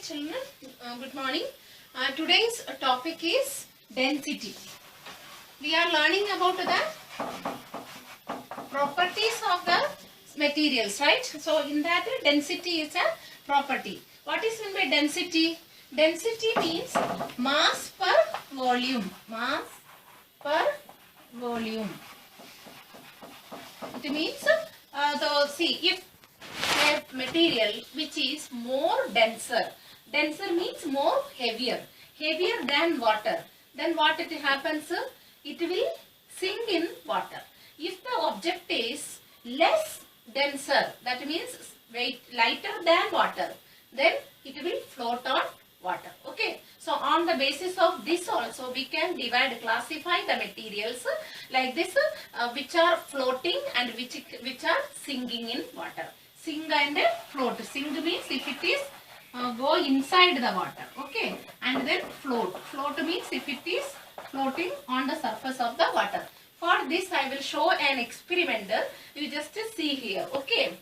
children, good morning. Today's topic is density. We are learning about the properties of the materials, right? So in that density is a property. What is meant by density? Density means mass per volume. Mass per volume. It means if a material which is more denser means more heavier than water, then what it happens, it will sink in water. If the object is less denser, that means weight lighter than water, then it will float on water. Okay, so on the basis of this also we can classify the materials like this, which are floating and which are sinking in water. Sink and float. Sink means if it is go inside the water, okay, and then float. Float means if it is floating on the surface of the water. For this I will show an experiment. You just see here, okay.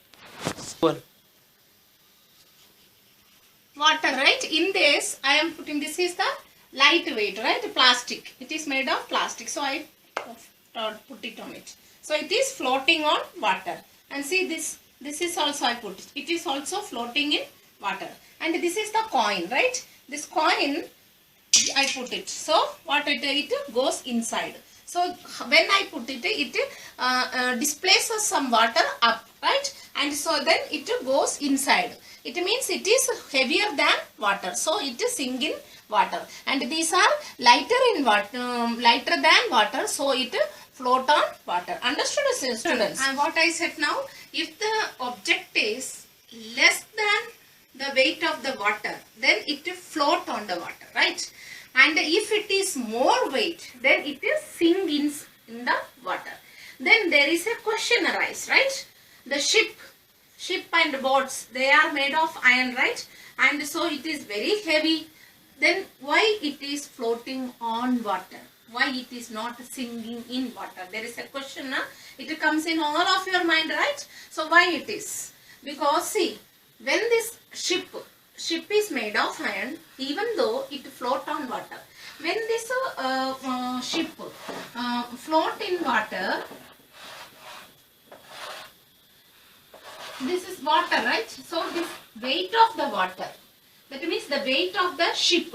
Water, right? In this I am putting, this is the lightweight, right? Plastic. It is made of plastic, so I put it on it. So it is floating on water. And see this is also I put it. It is also floating in water. And this is the coin, right? This coin I put it. So what it goes inside. So when I put it, it displaces some water up, right? And so then it goes inside. It means it is heavier than water, so it is sink in water. And these are lighter than water, so it float on water. Understood, students? And what I said now, if the object is less than the weight of the water, then it will float on the water, right? And if it is more weight, then it is sink in the water. Then there is a question arise, right? The ship and boats, they are made of iron, right? And so it is very heavy. Then why it is floating on water? Why it is not sinking in water? There is a question. It comes in all of your mind, right? So why it is? Because see, when this ship is made of iron, even though it float on water, when this ship float in water, this is water, right? So this weight of the water, that means the weight of the ship,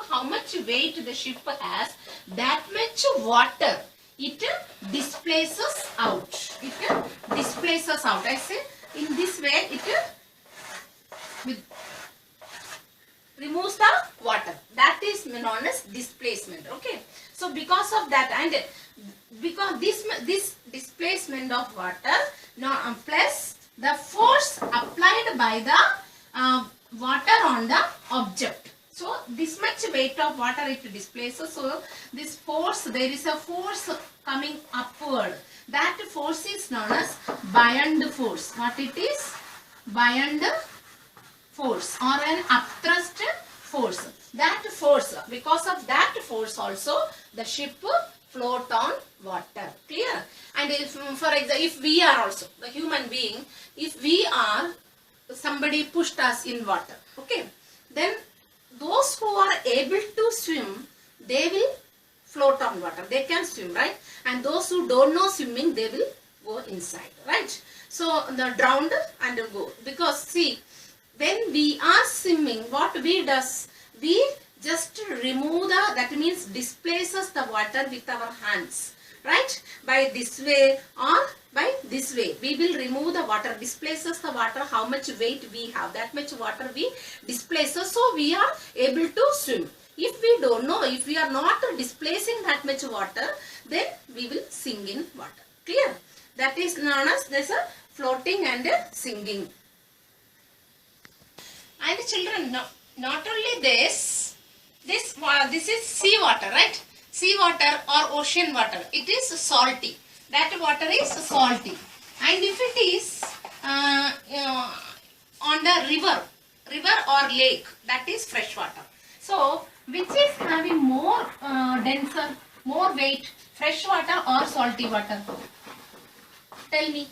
how much weight the ship has, that much water it displaces out. I say in this way it removes the water. That is known as displacement. Okay. So because of that, and because this displacement of water plus the force applied by the water on the object. So this much weight of water it displaces. So this force, there is a force coming upward. That force is known as buoyant force. What it is? Buoyant force or an upthrust force. That force, because of that force also the ship float on water. Clear? And if, for example, if we are also the human being, if we are, somebody pushed us in water, okay, then those who are able to swim, they will float on water. They can swim, right? And those who don't know swimming, they will go inside, right? So the drowned and go, because see, when we are swimming, what we does, we just remove the, that means displaces the water with our hands, right? By this way or by this way, we will remove the water, displaces the water, how much weight we have, that much water we displaces, so we are able to swim. If we don't know, if we are not displacing that much water, then we will sink in water. Clear? That is known as this floating and sinking. And children, not only this is sea water, right? Sea water or ocean water, it is salty. That water is salty. And if it is on the river or lake, that is fresh water. So which is having more denser, more weight, fresh water or salty water? Tell me.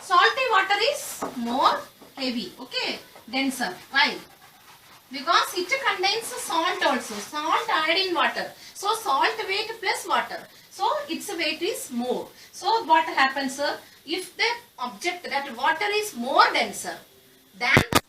Salty water is more heavy, okay, denser. Why? Because it contains salt also. Salt added in water. So salt weight plus water. So its weight is more. So what happens, sir? If the object, that water is more denser than